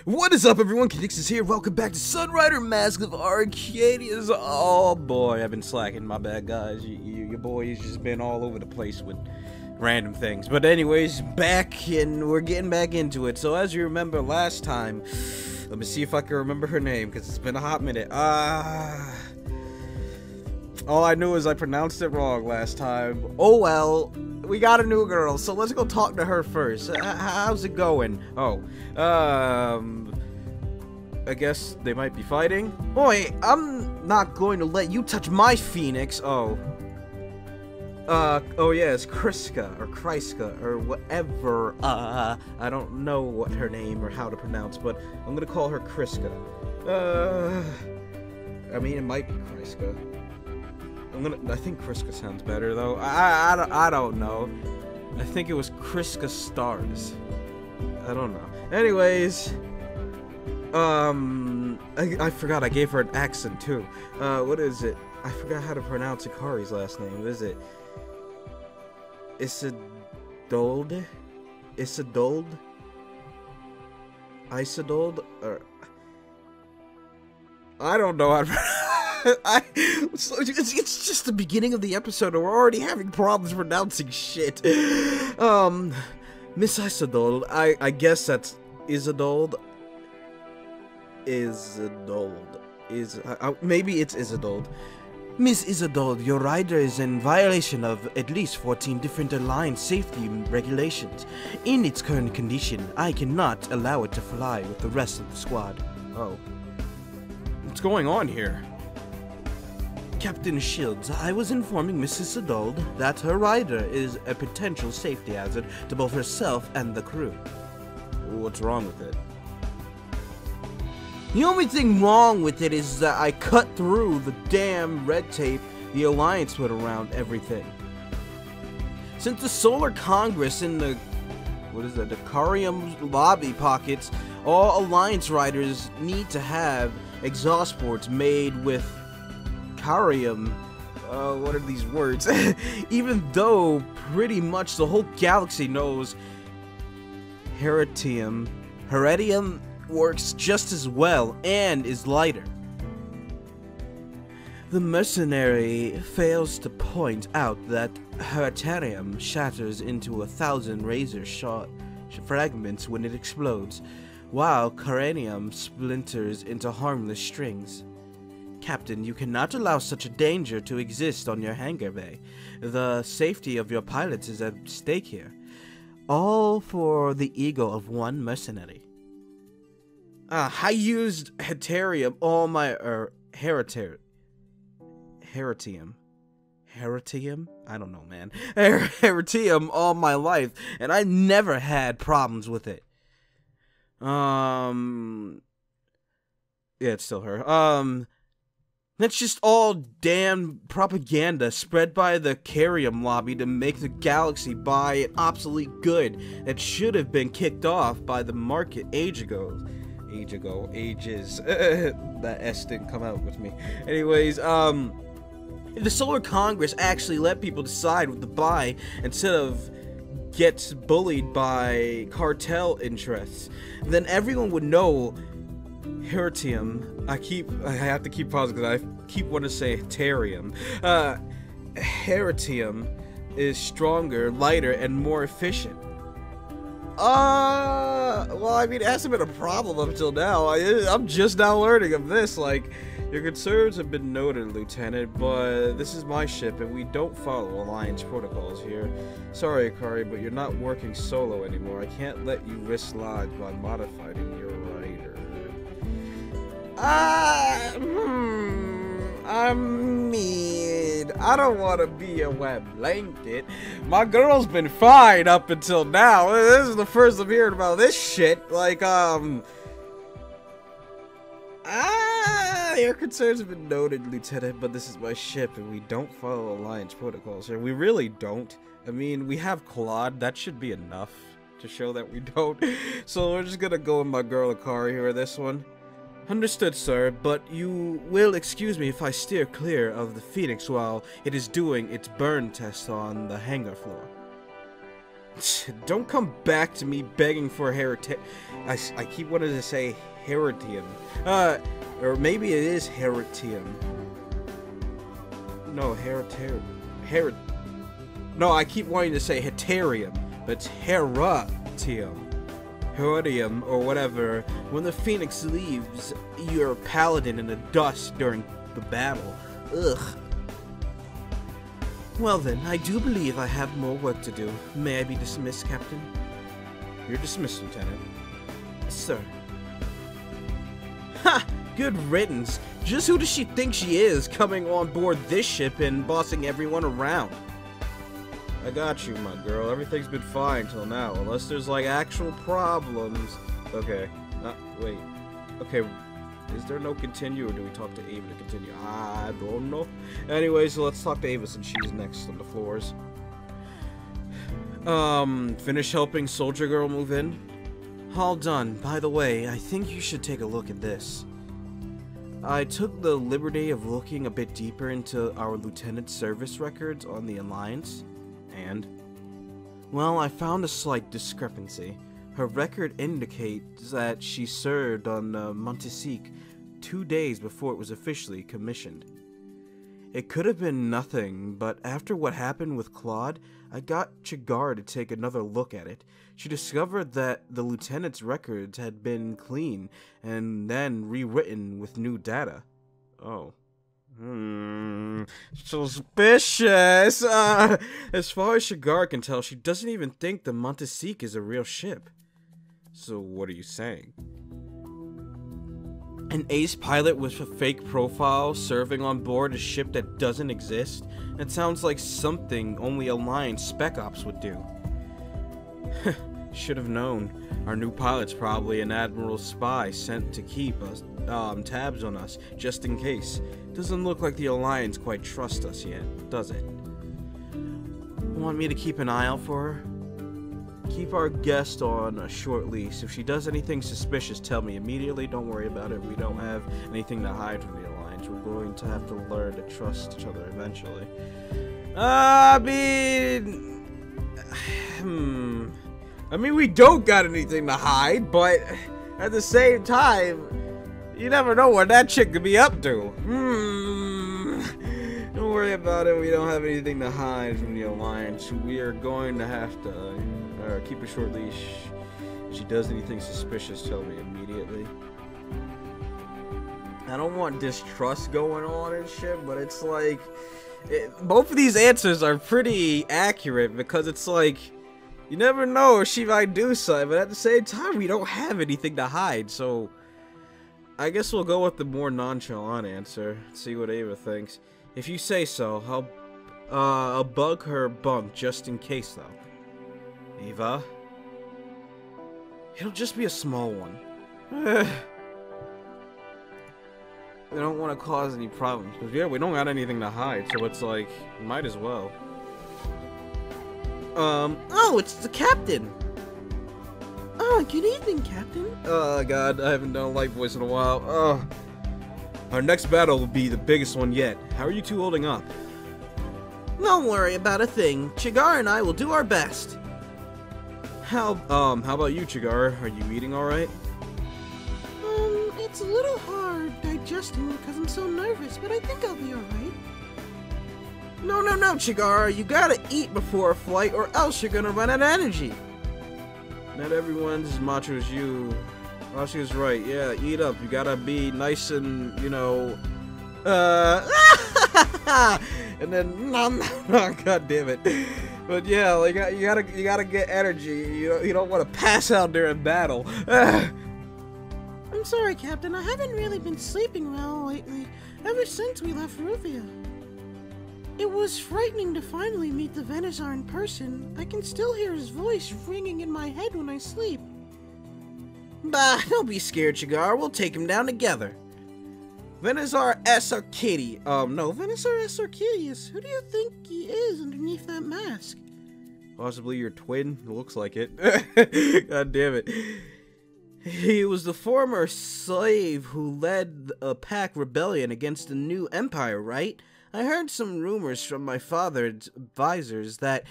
What is up, everyone? Conixis here. Welcome back to Sunrider Mask of Arcadius. Oh boy, I've been slacking. My bad, guys. Your boy has just been all over the place with random things. But anyways, back, and we're getting back into it. So as you remember last time, let me see if I can remember her name, because it's been a hot minute. All I knew is I pronounced it wrong last time. Oh well, we got a new girl, so let's go talk to her first. How's it going? Oh, I guess they might be fighting. Boy, I'm not going to let you touch my phoenix. Oh yeah, it's Kriska, or Kryska, or whatever. I don't know what her name or how to pronounce, but I'm gonna call her Kriska. I mean, it might be Kryska. I think Kriska sounds better, though. I don't know. I think it was Kriska Stars. I don't know. Anyways, I forgot I gave her an accent, too. What is it? I forgot how to pronounce Akari's last name. What is it? Isidolde? Isidolde? Isidolde? Or... I don't know how to... it's just the beginning of the episode and we're already having problems pronouncing shit. Miss Isidolde, I guess that's Isidolde. Maybe it's Isidolde. Miss Isidolde, your rider is in violation of at least 14 different Alliance safety regulations. In its current condition, I cannot allow it to fly with the rest of the squad. Oh. What's going on here? Captain Shields, I was informing Mrs. Isidolde that her rider is a potential safety hazard to both herself and the crew. What's wrong with it? The only thing wrong with it is that I cut through the damn red tape the Alliance put around everything. Since the Solar Congress in the... the Carium lobby pockets, all Alliance riders need to have exhaust ports made with Carium, what are these words? Even though pretty much the whole galaxy knows Heretium works just as well and is lighter. The mercenary fails to point out that Heretium shatters into 1,000 razor-shot fragments when it explodes, while Caranium splinters into harmless strings. Captain, you cannot allow such a danger to exist on your hangar bay. The safety of your pilots is at stake here. All for the ego of one mercenary. I used Heretium all my... Heretium? I don't know, man. Heretium all my life, and I never had problems with it. Yeah, it's still her. That's just all damn propaganda spread by the Carium lobby to make the galaxy buy an obsolete good that should have been kicked off by the market ages. That S didn't come out with me. Anyways, if the Solar Congress actually let people decide what to buy instead of gets bullied by cartel interests, then everyone would know Heretium. I have to keep pausing because I keep wanting to say Heretium. Heretium is stronger, lighter, and more efficient. Well, I mean, it hasn't been a problem up until now. I'm just now learning of this. Like, your concerns have been noted, Lieutenant, but this is my ship, and we don't follow Alliance protocols here. Sorry, Akari, but you're not working solo anymore. I can't let you risk lives by modifying your rider. I mean, I don't want to be a wet blanket. My girl's been fine up until now. This is the first I'm hearing about this shit. Like, your concerns have been noted, Lieutenant, but this is my ship, and we don't follow Alliance protocols here. We really don't. I mean, we have Claude. That should be enough to show that we don't. So we're just gonna go with my girl Akari here, this one. Understood, sir, but you will excuse me if I steer clear of the Phoenix while it is doing its burn test on the hangar floor. Don't come back to me begging for I keep wanting to say heritium. Or maybe it is heritium. No, No, I keep wanting to say heterium, but it's heritium. Heritium, or whatever. When the Phoenix leaves, you're a paladin in the dust during the battle. Ugh. Well then, I do believe I have more work to do. May I be dismissed, Captain? You're dismissed, Lieutenant. Sir. Ha! Good riddance. Just who does she think she is, coming on board this ship and bossing everyone around? I got you, my girl. Everything's been fine till now, unless there's, like, actual problems. Okay. Wait. Okay. Is there no continue, or do we talk to Ava to continue? I don't know. Anyways, so let's talk to Ava since she's next on the floors. Finish helping Soldier Girl move in? All done. By the way, I think you should take a look at this. I took the liberty of looking a bit deeper into our lieutenant's service records on the Alliance, and... well, I found a slight discrepancy. Her record indicates that she served on Montistique 2 days before it was officially commissioned. It could have been nothing, but after what happened with Claude, I got Chigar to take another look at it. She discovered that the lieutenant's records had been clean and then rewritten with new data. Oh. Suspicious! As far as Chigar can tell, she doesn't even think the Montistique is a real ship. So what are you saying? An ace pilot with a fake profile serving on board a ship that doesn't exist? That sounds like something only Alliance Spec Ops would do. Should have known. Our new pilot's probably an Admiral spy sent to keep us tabs on us, just in case. Doesn't look like the Alliance quite trust us yet, does it? Want me to keep an eye out for her? Keep our guest on a short leash. If she does anything suspicious, tell me immediately. Don't worry about it. We don't have anything to hide from the Alliance. We're going to have to learn to trust each other eventually. I mean, we don't got anything to hide, but at the same time, you never know what that chick could be up to. Don't worry about it. We don't have anything to hide from the Alliance. We are going to have to keep a short leash. If she does anything suspicious, tell me immediately. I don't want distrust going on and shit, but it's like... both of these answers are pretty accurate, because it's like... you never know if she might do something, but at the same time, we don't have anything to hide, so... I guess we'll go with the more nonchalant answer. See what Ava thinks. If you say so, I'll bug her bunk just in case, though. Ava? It'll just be a small one. We don't want to cause any problems, because yeah, we don't got anything to hide, so it's like, might as well. Oh, it's the captain! Oh, good evening, Captain. Oh, God, I haven't done a light voice in a while. Oh. Our next battle will be the biggest one yet. How are you two holding up? Don't worry about a thing. Chigar and I will do our best. How about you, Chigar? Are you eating alright? It's a little hard digesting because I'm so nervous, but I think I'll be alright. No, Chigar. You gotta eat before a flight or else you're gonna run out of energy. Not everyone's as macho as you. Oh, she was right. Yeah, eat up. You gotta be nice and, you know, and then, no, god damn it. But yeah, like, you gotta get energy. You don't want to pass out during battle. I'm sorry, Captain. I haven't really been sleeping well lately, ever since we left Rufia. It was frightening to finally meet the Venizar in person. I can still hear his voice ringing in my head when I sleep. Bah, don't be scared, Chigar. We'll take him down together. Venizar S. Arcadius. Venizar S. Arcadius. Who do you think he is underneath that mask? Possibly your twin. It looks like it. God damn it. He was the former slave who led a pack rebellion against the new empire, right? I heard some rumors from my father's advisors that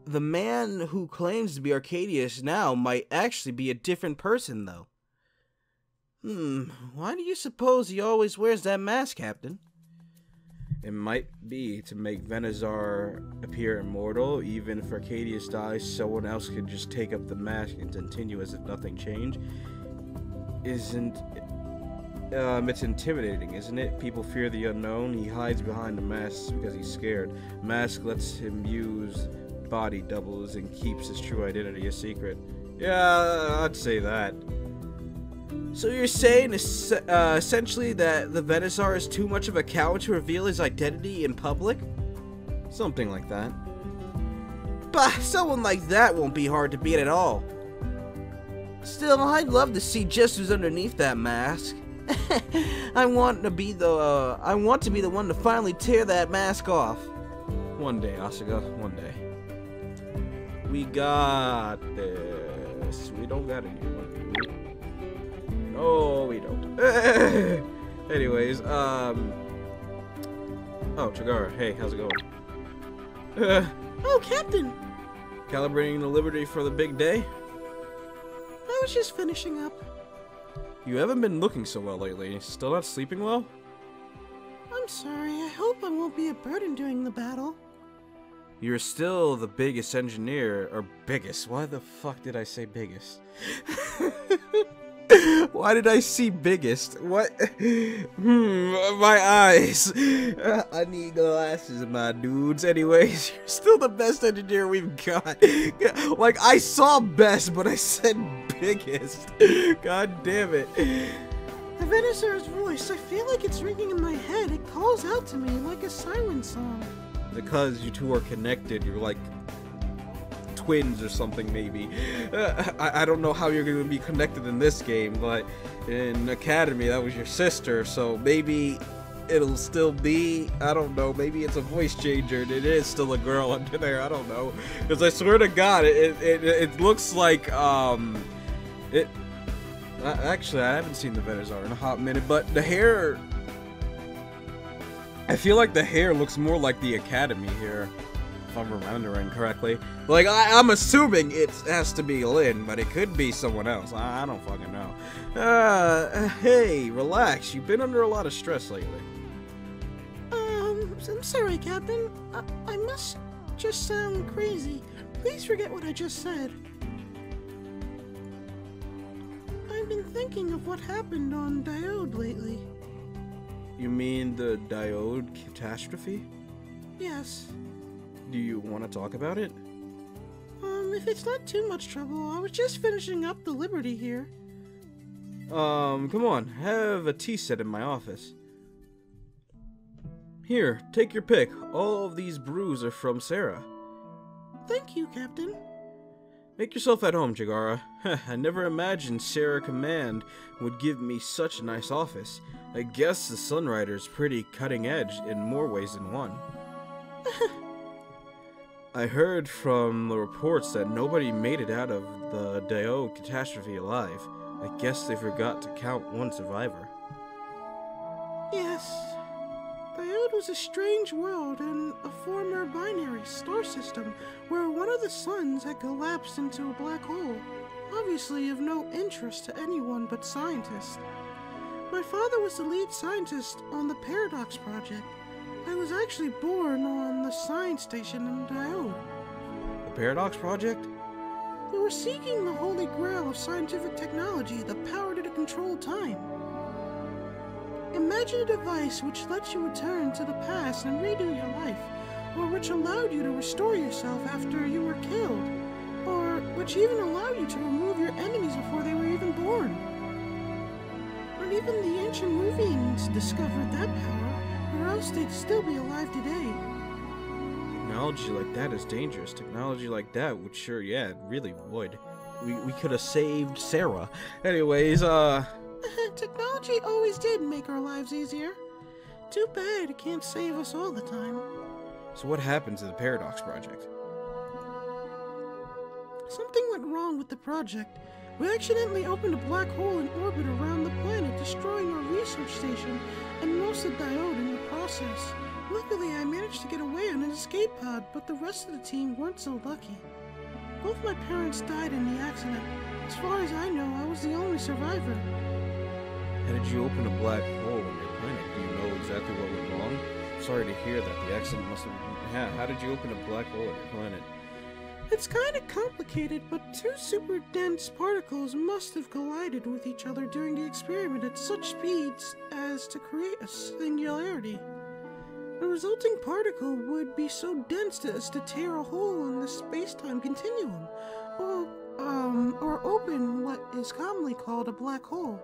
the man who claims to be Arcadius now might actually be a different person, though. Why do you suppose he always wears that mask, Captain? It might be to make Venizar appear immortal. Even if Arcadius dies, someone else could just take up the mask and continue as if nothing changed. It's intimidating, isn't it? People fear the unknown. He hides behind the mask because he's scared. Mask lets him use body doubles and keeps his true identity a secret. Yeah, I'd say that. So you're saying essentially that the Venizar is too much of a coward to reveal his identity in public? Something like that. Bah, someone like that won't be hard to beat at all. Still, I'd love to see just who's underneath that mask. I want to be the one to finally tear that mask off. One day, Asuka, one day. We got this. We don't got anyone. No, we don't. Anyways, oh, Chigara, hey, how's it going? Oh, Captain! Calibrating the Liberty for the big day? I was just finishing up. You haven't been looking so well lately. Still not sleeping well? I'm sorry. I hope I won't be a burden during the battle. You're still the biggest engineer, or biggest. Why the fuck did I say biggest? Why did I see biggest? What? My eyes. I need glasses, my dudes. Anyways, you're still the best engineer we've got. Like, I saw best, but I said biggest. God damn it. The Venizar's voice, I feel like it's ringing in my head. It calls out to me like a siren song. Because you two are connected, you're like twins or something, maybe. I don't know how you're going to be connected in this game, but in Academy, that was your sister, so maybe it'll still be, I don't know, maybe it's a voice changer and it is still a girl under there, I don't know. Because I swear to God, it looks like, actually, I haven't seen the Venizar in a hot minute, but the hair, I feel like the hair looks more like the Academy here. If I'm remembering correctly. Like, I'm assuming it has to be Lynn, but it could be someone else. I don't fucking know. Hey, relax. You've been under a lot of stress lately. I'm sorry, Captain. I must just sound crazy. Please forget what I just said. I've been thinking of what happened on Diode lately. You mean the Diode catastrophe? Yes. Do you want to talk about it? If it's not too much trouble, I was just finishing up the Liberty here. Come on, have a tea set in my office. Here, take your pick. All of these brews are from Sarah. Thank you, Captain. Make yourself at home, Jagara. I never imagined Sarah Command would give me such a nice office. I guess the Sunrider's pretty cutting edge in more ways than one. I heard from the reports that nobody made it out of the Diode catastrophe alive. I guess they forgot to count one survivor. Yes. Diode was a strange world in a former binary star system where one of the suns had collapsed into a black hole, obviously of no interest to anyone but scientists. My father was the lead scientist on the Paradox Project. I was actually born on the science station in Diode. The Paradox Project? We were seeking the holy grail of scientific technology, the power to control time. Imagine a device which lets you return to the past and redo your life, or which allowed you to restore yourself after you were killed, or which even allowed you to remove your enemies before they were even born. But even the ancient Movians discovered that power, or else they'd still be alive today. Technology like that is dangerous. Technology like that would sure, yeah, it really would. We could have saved Sarah. Anyways, Technology always did make our lives easier. Too bad it can't save us all the time. So what happened to the Paradox Project? Something went wrong with the project. We accidentally opened a black hole in orbit around the planet, destroying our research station and most of Diode in the process. Luckily, I managed to get away on an escape pod, but the rest of the team weren't so lucky. Both my parents died in the accident. As far as I know, I was the only survivor. How did you open a black hole on your planet? Do you know exactly what went wrong? Sorry to hear that. The accident must have... How did you open a black hole on your planet? It's kind of complicated, but two super dense particles must have collided with each other during the experiment at such speeds as to create a singularity. The resulting particle would be so dense as to tear a hole in the space-time continuum, or open what is commonly called a black hole.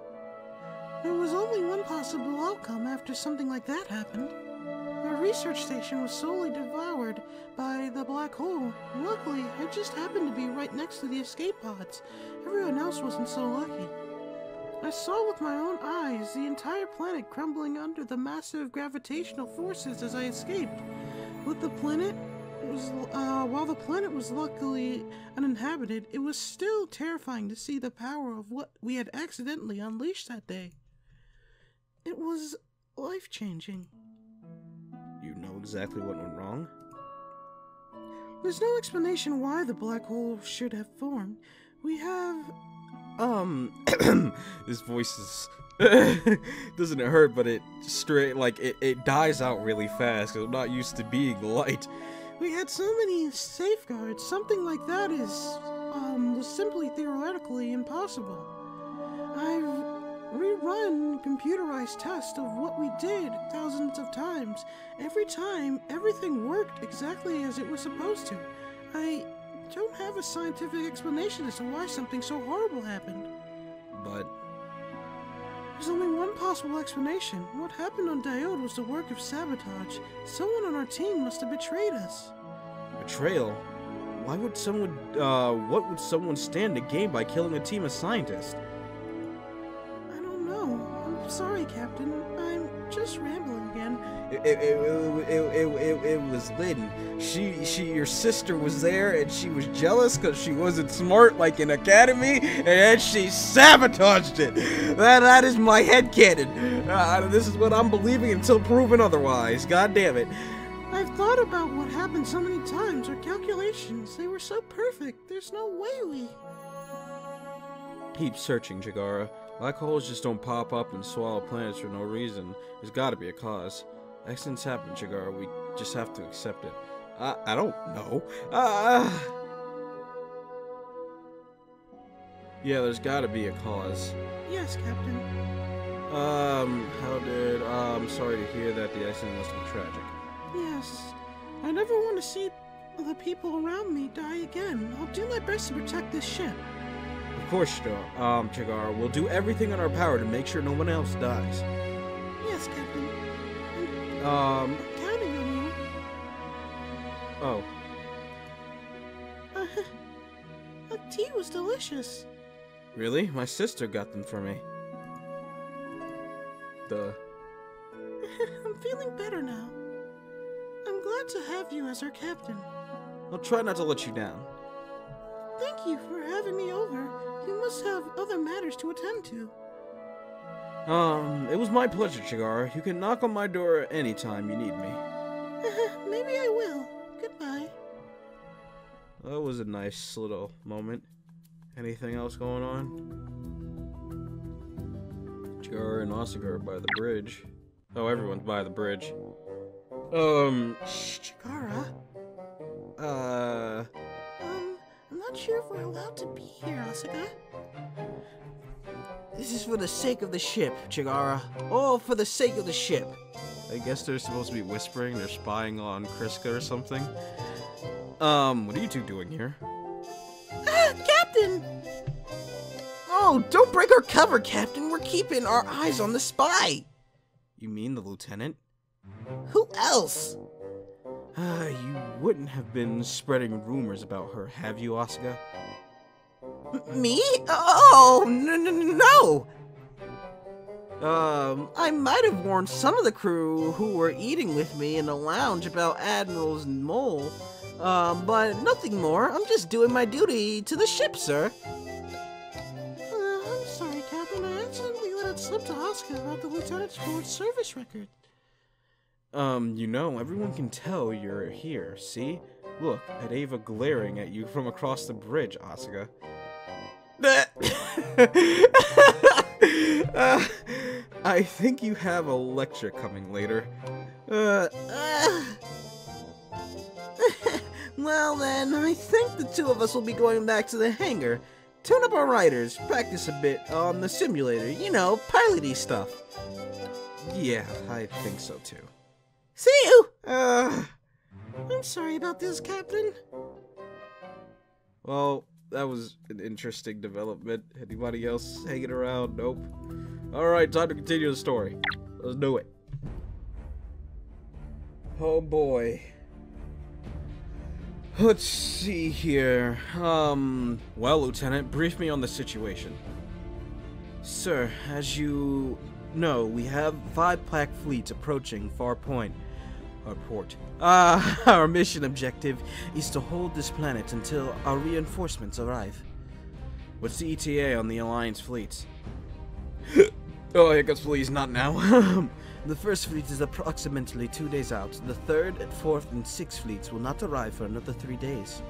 There was only one possible outcome after something like that happened. Our research station was solely devoured by the black hole. Luckily, I just happened to be right next to the escape pods. Everyone else wasn't so lucky. I saw with my own eyes the entire planet crumbling under the massive gravitational forces as I escaped. While the planet was luckily uninhabited, it was still terrifying to see the power of what we had accidentally unleashed that day. It was life-changing. You know exactly what went wrong? There's no explanation why the black hole should have formed. We have... This voice is... doesn't it hurt, but it straight, like, it dies out really fast, because I'm not used to being light. We had so many safeguards. Something like that was simply theoretically impossible. I've rerun computerized tests of what we did thousands of times. Every time, everything worked exactly as it was supposed to. I don't have a scientific explanation as to why something so horrible happened. But... there's only one possible explanation. What happened on Diode was the work of sabotage. Someone on our team must have betrayed us. Betrayal? Why would someone, what would someone stand to gain by killing a team of scientists? I'm sorry, Captain. I'm just rambling again. It was Lynn. Your sister was there, and she was jealous because she wasn't smart like in Academy, and then she sabotaged it. That is my headcanon. This is what I'm believing until proven otherwise. God damn it. I've thought about what happened so many times. Our calculations, they were so perfect. There's no way we... Keep searching, Chigara. Black holes just don't pop up and swallow planets for no reason. There's gotta be a cause. Accidents happen, Chigara. We just have to accept it. I don't know. Yeah, there's gotta be a cause. Yes, Captain. I'm sorry to hear that the accident must have been tragic. Yes. I never want to see the people around me die again. I'll do my best to protect this ship. Of course, Chigara. We'll do everything in our power to make sure no one else dies. Yes, Captain. I'm counting on you. Oh. That tea was delicious. Really? My sister got them for me. I'm feeling better now. I'm glad to have you as our captain. I'll try not to let you down. Thank you for having me over. You must have other matters to attend to. It was my pleasure, Chigara. You can knock on my door anytime you need me. Maybe I will. Goodbye. That was a nice little moment. Anything else going on? Chigara and Asuka are by the bridge. Oh, everyone's by the bridge. Chigara? I'm not sure if we're allowed to be here, Asuka. This is for the sake of the ship, Chigara. All for the sake of the ship. I guess they're supposed to be whispering. They're spying on Kriska or something. What are you two doing here? Captain! Oh, don't break our cover, Captain. We're keeping our eyes on the spy. You mean the lieutenant? Who else? You wouldn't have been spreading rumors about her, have you, Asuka? Me? Oh, no! I might have warned some of the crew who were eating with me in the lounge about Admiral's mole, but nothing more. I'm just doing my duty to the ship, sir. I'm sorry, Captain. I accidentally let it slip to Asuka about the lieutenant's forward service record. You know, everyone can tell you're here, see? Look at Ava glaring at you from across the bridge, Asuka. I think you have a lecture coming later. Well then, I think the two of us will be going back to the hangar. Tune up our riders, practice a bit on the simulator, you know, piloty stuff. Yeah, I think so too. See you! I'm sorry about this, Captain. Well, that was an interesting development. Anybody else hanging around? Nope. Alright, time to continue the story. Let's do it. Oh boy. Let's see here. Well, Lieutenant, brief me on the situation. Sir, as you know, we have 5 pack fleets approaching Farport. Our mission objective is to hold this planet until our reinforcements arrive. What's the ETA on the Alliance fleets? Oh, hiccups please, not now. The first fleet is approximately 2 days out. The 3rd, 4th, and 6th fleets will not arrive for another 3 days.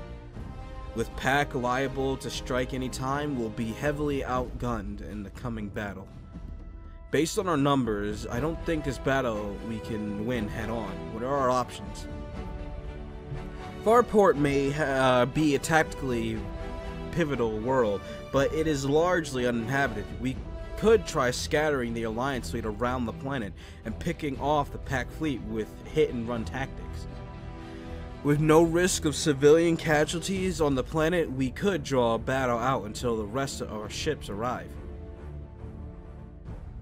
With pack liable to strike any time, we'll be heavily outgunned in the coming battle. Based on our numbers, I don't think this battle we can win head-on. What are our options? Farport may be a tactically pivotal world, but it is largely uninhabited. We could try scattering the Alliance fleet around the planet and picking off the pack fleet with hit-and-run tactics. With no risk of civilian casualties on the planet, we could draw a battle out until the rest of our ships arrive.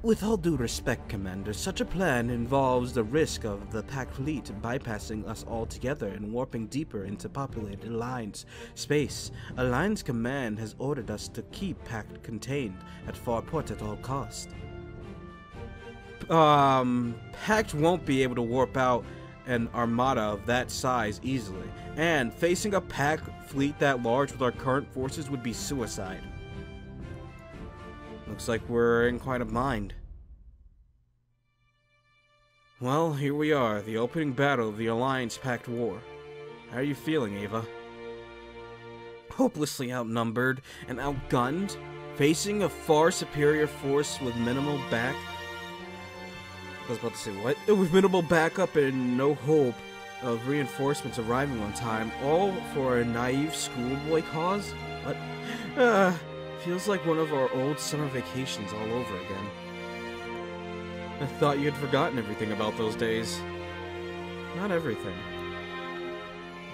With all due respect, Commander, such a plan involves the risk of the pack fleet bypassing us altogether and warping deeper into populated Alliance space. Alliance Command has ordered us to keep pack contained at Farport at all costs. Pact won't be able to warp out an armada of that size easily, and facing a pack fleet that large with our current forces would be suicide. Looks like we're in quite a bind. Well, here we are, the opening battle of the Alliance-Pact War. How are you feeling, Ava? Hopelessly outnumbered and outgunned, facing a far superior force with minimal back. I was about to say, what? With minimal backup and no hope of reinforcements arriving on time, all for a naive schoolboy cause? What? Feels like one of our old summer vacations all over again. I thought you had forgotten everything about those days. Not everything.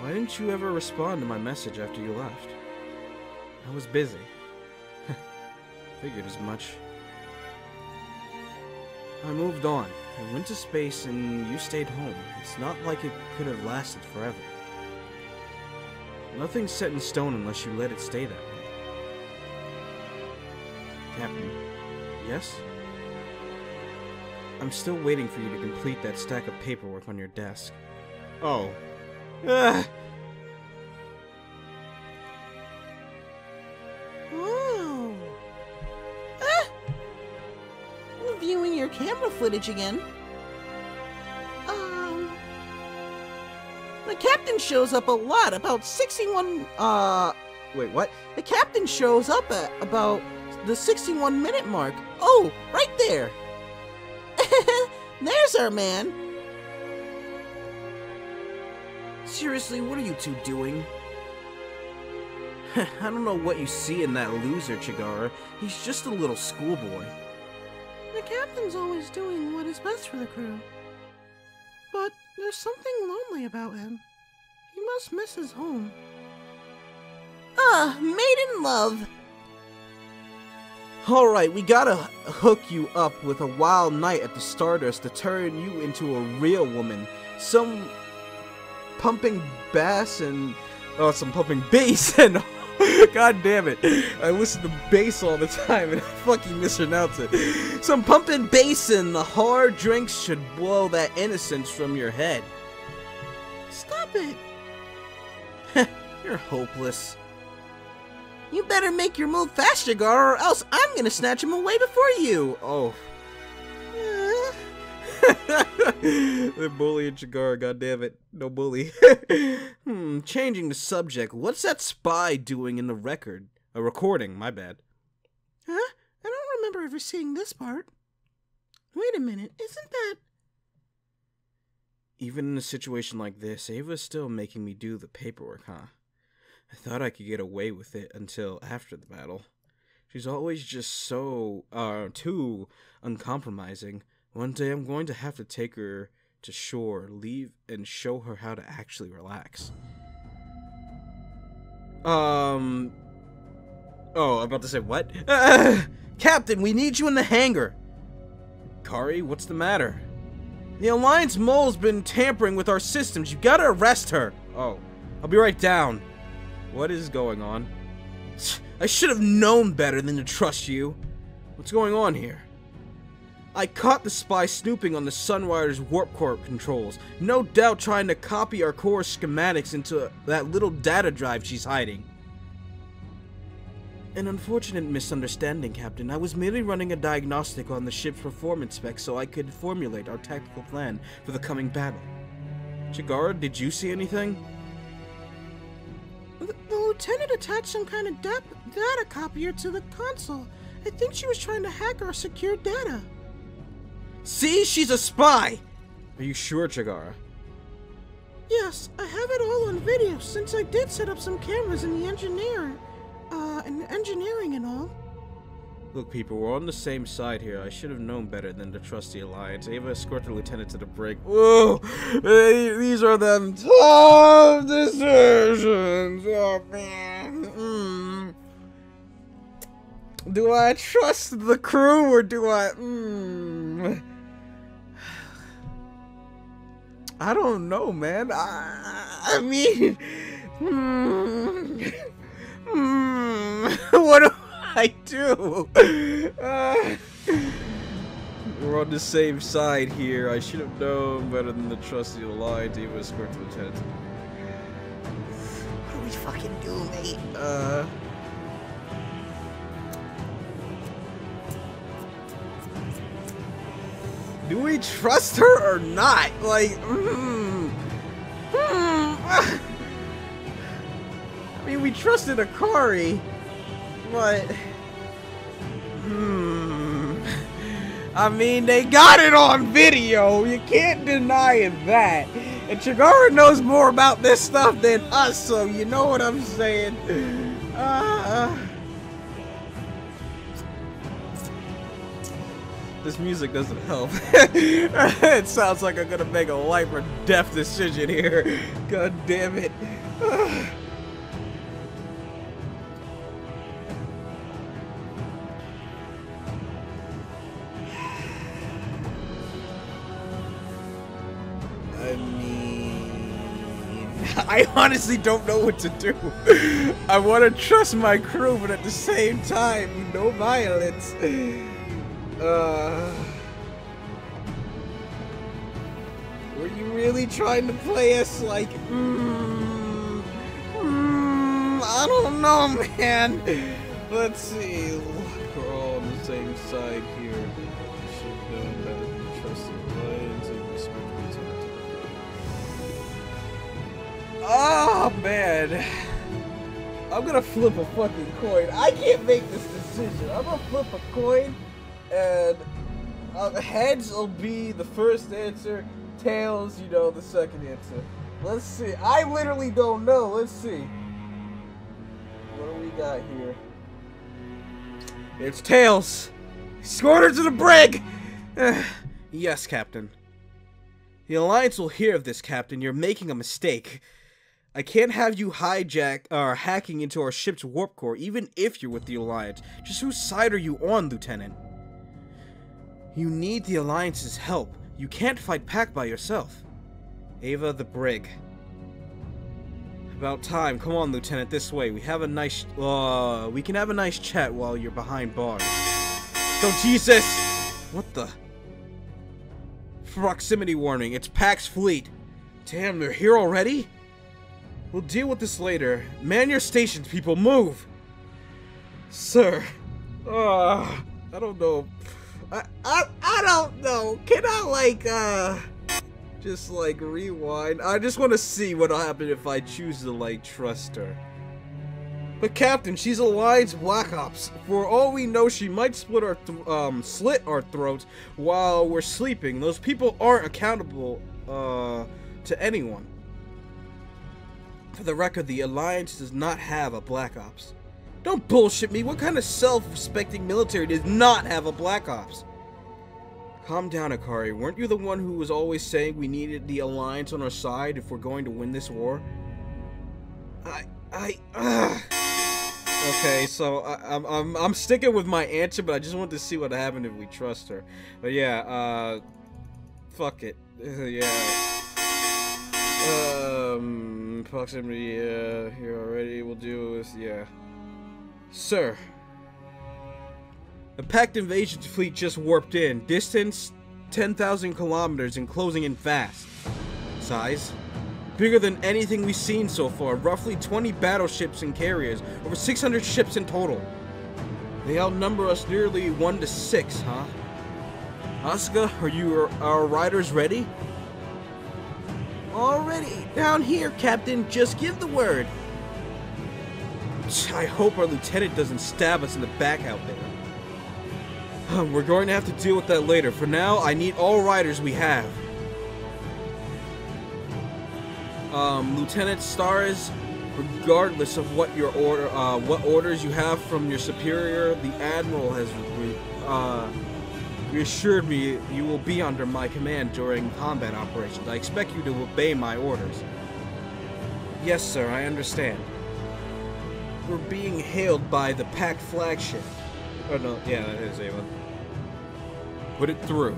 Why didn't you ever respond to my message after you left? I was busy. Figured as much. I moved on. I went to space and you stayed home. It's not like it could have lasted forever. Nothing's set in stone unless you let it stay that way. Captain, yes? I'm still waiting for you to complete that stack of paperwork on your desk. Oh. Oh. Reviewing your camera footage again. The captain shows up a lot, about 61, Wait, what? The captain shows up at about the 61-minute mark. Oh, right there. There's our man. Seriously, what are you two doing? I don't know what you see in that loser, Chigara. He's just a little schoolboy. The captain's always doing what is best for the crew. But there's something lonely about him. He must miss his home. Maiden love. Alright, we gotta hook you up with a wild night at the Stardust to turn you into a real woman. Some pumping bass and... Oh, some pumping bass and... God damn it. I listen to bass all the time and I fucking mispronounce it. Some pumping bass and the hard drinks should blow that innocence from your head. Stop it. You're hopeless. You better make your move faster, Gar, or else I'm gonna snatch him away before you. Oh. They're bullying Chigara, goddammit. No bully. Changing the subject. What's that spy doing in the recording, my bad. Huh? I don't remember ever seeing this part. Wait a minute, isn't that... Even in a situation like this, Ava's still making me do the paperwork, huh? I thought I could get away with it until after the battle. She's always just so, too uncompromising. One day I'm going to have to take her to shore, leave, and show her how to actually relax. Oh, I'm about to say what? Captain, we need you in the hangar! Kari, what's the matter? The Alliance mole's been tampering with our systems. You gotta arrest her! Oh, I'll be right down. What is going on? I should have known better than to trust you. What's going on here? I caught the spy snooping on the Sunrider's warp core controls. No doubt trying to copy our core schematics into that little data drive she's hiding. An unfortunate misunderstanding, Captain. I was merely running a diagnostic on the ship's performance specs so I could formulate our tactical plan for the coming battle. Chigara, did you see anything? The lieutenant attached some kind of data copier to the console. I think she was trying to hack our secure data. See? She's a spy! Are you sure, Chigara? Yes, I have it all on video since I did set up some cameras in the engineering and all. Look, people, we're on the same side here. I should have known better than to trust the Alliance. Ava escorted the lieutenant to the brig. Whoa! These are them tough decisions! Oh, man. Do I trust the crew, or do I... I don't know, man. I mean... What do I do? We're on the same side here. I should have known better than to trust the Alliance. Ava escorted the lieutenant. What do we fucking do, mate? Do we trust her or not? Like, I mean, we trusted Akari, but, I mean, they got it on video. You can't deny that. And Chigara knows more about this stuff than us, so you know what I'm saying. This music doesn't help. It sounds like I'm gonna make a life or death decision here. God damn it. I mean, I honestly don't know what to do. I want to trust my crew, but at the same time, no violence. Were you really trying to play us like, I don't know, man. Let's see. Look, we're all on the same side here. I should have known better than trust the Alliance and respect the Oh, man. I'm gonna flip a fucking coin. I can't make this decision. I'm gonna flip a coin. And heads will be the first answer, tails, you know, the second answer. Let's see. I literally don't know. Let's see. What do we got here? It's tails. Escort her to the brig! Yes, Captain. The Alliance will hear of this, Captain. You're making a mistake. I can't have you hacking into our ship's warp core, even if you're with the Alliance. Just whose side are you on, Lieutenant? You need the Alliance's help. You can't fight Pac by yourself. Ava, the brig. About time. Come on, Lieutenant, this way. We can have a nice chat while you're behind bars. Oh, Jesus! What the? Proximity warning. It's Pac's fleet. Damn, they're here already? We'll deal with this later. Man your stations, people. Move! Sir. I don't know. I don't know. Can I, like, just, like, rewind? I just want to see what'll happen if I choose to, like, trust her. But Captain, she's Alliance Black Ops. For all we know, she might slit our throats while we're sleeping. Those people aren't accountable to anyone. For the record, the Alliance does not have a Black Ops. Don't bullshit me. What kind of self-respecting military does not have a Black Ops? Calm down, Akari. Weren't you the one who was always saying we needed the Alliance on our side if we're going to win this war? Okay, so I'm sticking with my answer, but I just want to see what happened if we trust her. But yeah, fuck it. Yeah. Proximity, here already. We'll deal with, yeah. Sir. A packed invasion fleet just warped in. Distance 10,000 kilometers and closing in fast. Size? Bigger than anything we've seen so far. Roughly 20 battleships and carriers. Over 600 ships in total. They outnumber us nearly 1 to 6, huh? Asuka, are our riders ready? Already. Down here, Captain. Just give the word. I hope our lieutenant doesn't stab us in the back out there. We're going to have to deal with that later. For now, I need all riders we have. Lieutenant Stars, regardless of what your what orders you have from your superior, the Admiral has reassured me you will be under my command during combat operations. I expect you to obey my orders. Yes, sir, I understand. We're being hailed by the packed flagship. Oh no, yeah, that is Ava. Put it through.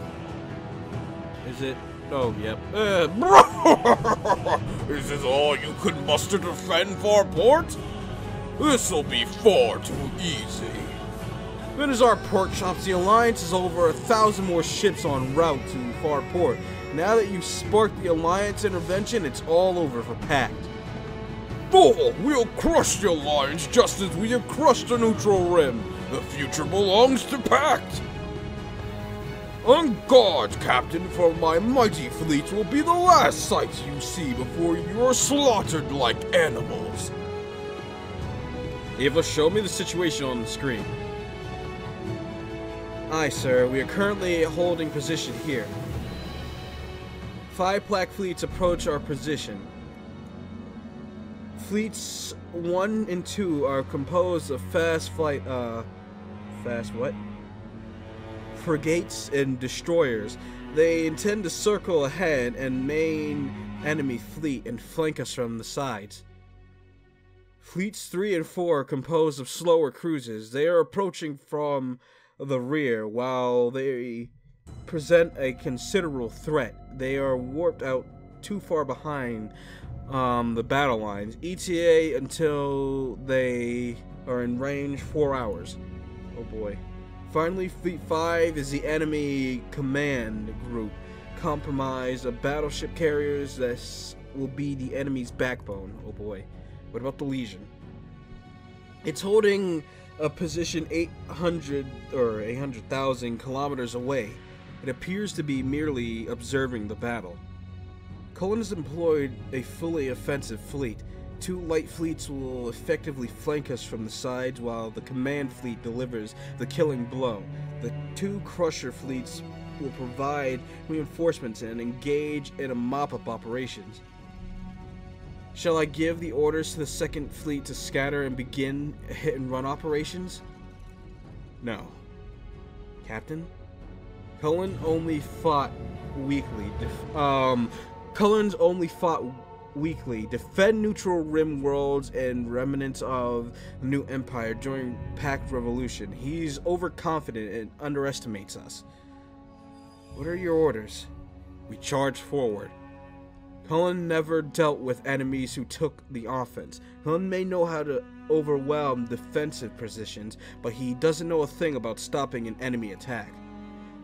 Is it? Oh, yep. Is this all you could muster to defend Farport? This'll be far too easy. Then as our port shops, the Alliance is over 1,000 more ships en route to Farport. Now that you've sparked the Alliance intervention, it's all over for Pact. Fool! We'll crush the Alliance just as we have crushed the Neutral Rim. The future belongs to Pact. On guard, Captain, for my mighty fleet will be the last sight you see before you're slaughtered like animals. Ava, show me the situation on the screen. Aye, sir. We are currently holding position here. 5 Black fleets approach our position. Fleets 1 and 2 are composed of fast what? Frigates and destroyers. They intend to circle ahead and main enemy fleet and flank us from the sides. Fleets 3 and 4 are composed of slower cruisers. They are approaching from the rear. While they present a considerable threat, they are warped out too far behind the battle lines. ETA until they are in range 4 hours. Oh boy. Finally, Fleet 5 is the enemy command group, comprised of battleship carriers that will be the enemy's backbone. Oh boy. What about the Legion? It's holding a position 800,000 kilometers away. It appears to be merely observing the battle. Cullen has employed a fully offensive fleet. 2 light fleets will effectively flank us from the sides while the command fleet delivers the killing blow. The 2 crusher fleets will provide reinforcements and engage in a mop-up operations. Shall I give the orders to the 2nd fleet to scatter and begin hit-and-run operations? No. Captain? Cullen only fought weakly. Cullen's only fought weakly. Defend neutral rim worlds and remnants of the new empire during Pact Revolution. He's overconfident and underestimates us. What are your orders? We charge forward. Cullen never dealt with enemies who took the offense. Cullen may know how to overwhelm defensive positions, but he doesn't know a thing about stopping an enemy attack.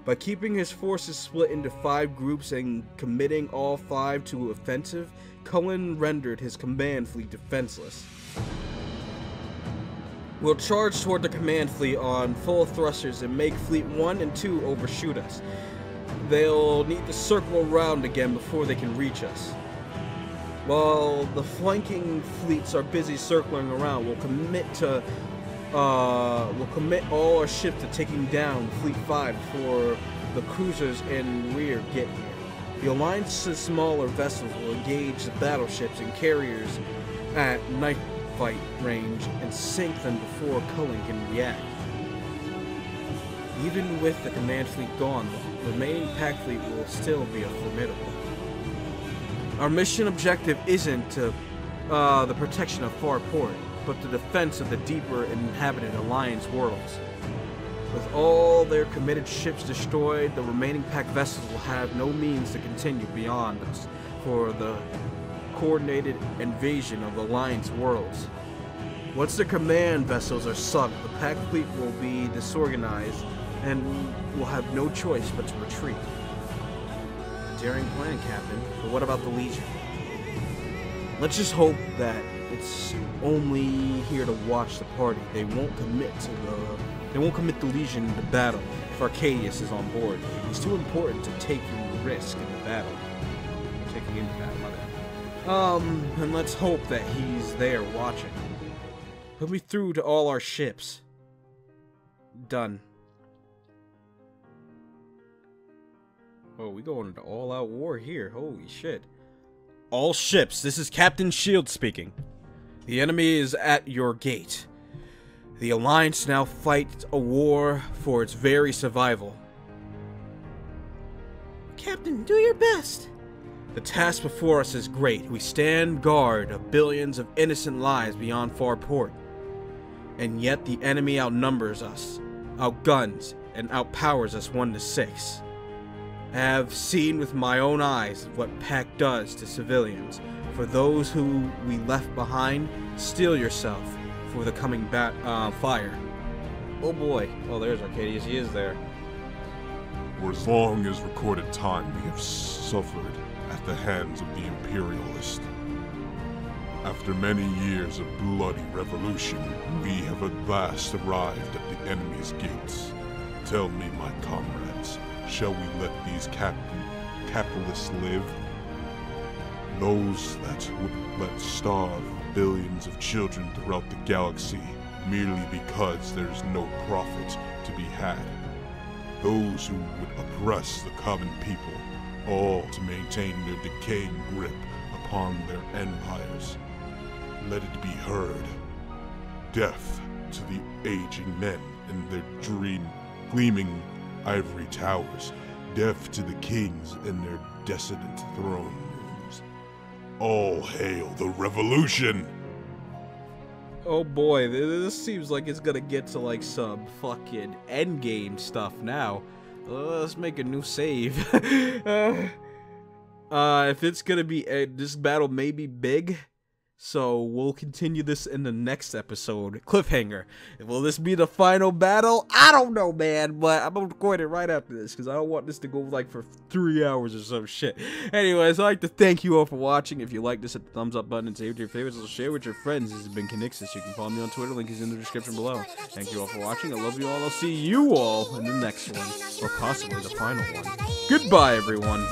By keeping his forces split into 5 groups and committing all 5 to offensive, Cullen rendered his command fleet defenseless. We'll charge toward the command fleet on full thrusters and make Fleet 1 and 2 overshoot us. They'll need to circle around again before they can reach us. While the flanking fleets are busy circling around, we'll commit all our ships to taking down Fleet 5 before the cruisers in rear get here. The Alliance's smaller vessels will engage the battleships and carriers at night fight range and sink them before Cullen can react. Even with the command fleet gone, the remaining pack fleet will still be formidable. Our mission objective isn't the protection of Farport, but the defense of the deeper inhabited Alliance worlds. With all their committed ships destroyed, the remaining pack vessels will have no means to continue beyond us for the coordinated invasion of Alliance worlds. Once the command vessels are sunk, the pack fleet will be disorganized and will have no choice but to retreat. Daring plan, Captain, but what about the Legion? Let's just hope that it's only here to watch the party. They won't commit the Legion into battle if Arcadius is on board. He's too important to take the risk in the battle. Taking into battle, my bad. And let's hope that he's there watching. Put me through to all our ships. Done. Oh, we going into all-out war here. Holy shit. All ships, this is Captain Shield speaking. The enemy is at your gate. The Alliance now fights a war for its very survival. Captain, do your best. The task before us is great. We stand guard of billions of innocent lives beyond Farport. And yet the enemy outnumbers us, outguns, and outpowers us 1 to 6. I have seen with my own eyes what PAC does to civilians. For those who we left behind, steel yourself for the coming fire. Oh boy. Oh, there's Arcadius. He is there. For as long as recorded time we have suffered at the hands of the Imperialist. After many years of bloody revolution, we have at last arrived at the enemy's gates. Tell me, my comrades, shall we let these capitalists live? Those that would let starve billions of children throughout the galaxy merely because there's no profit to be had. Those who would oppress the common people, all to maintain their decaying grip upon their empires. Let it be heard. Death to the aging men in their gleaming ivory towers. Death to the kings in their desolate throne rooms. All hail the revolution! Oh boy, this seems like it's gonna get to like some fucking endgame stuff now. Let's make a new save. If it's gonna be, this battle may be big. So we'll continue this in the next episode. Cliffhanger. Will this be the final battle? I don't know, man, but I'm gonna record it right after this because I don't want this to go like for 3 hours or some shit. Anyways, I'd like to thank you all for watching. If you like this, hit the thumbs up button and save your favorites. Also share with your friends. This has been Conixis. You can follow me on Twitter. Link is in the description below. Thank you all for watching. I love you all. I'll see you all in the next one, or possibly the final one. Goodbye, everyone.